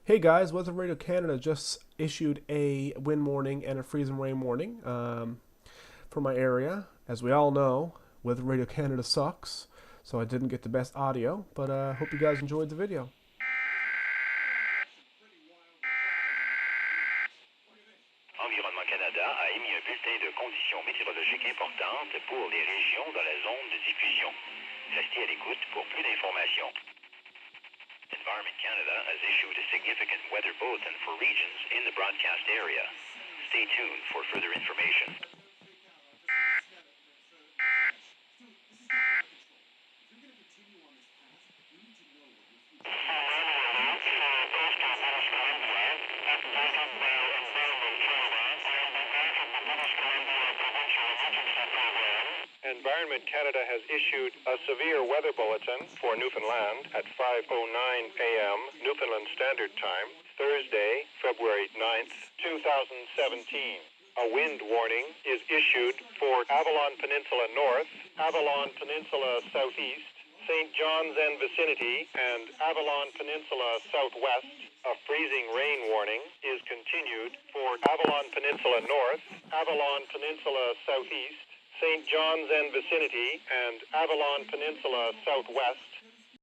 Hey guys, Weather Radio Canada just issued a wind warning and a freeze and rain warning for my area. As we all know, Weather Radio Canada sucks, so I didn't get the best audio, but hope you guys enjoyed the video. Environnement Canada a émis un bulletin de conditions météorologiques importantes pour les régions dans la zone de diffusion. Restez à l'écoute pour plus d'informations. Environment Canada has issued a significant weather bulletin for regions in the broadcast area. Stay tuned for further information. Environment Canada has issued a severe weather bulletin for Newfoundland at 5:09 a.m. Newfoundland Standard Time, Thursday, February 9th, 2017. A wind warning is issued for Avalon Peninsula North, Avalon Peninsula Southeast, St. John's and vicinity, and Avalon Peninsula Southwest. A freezing rain warning is continued for Avalon Peninsula North, Avalon Peninsula Southeast, St. John's and vicinity, and Avalon Peninsula Southwest.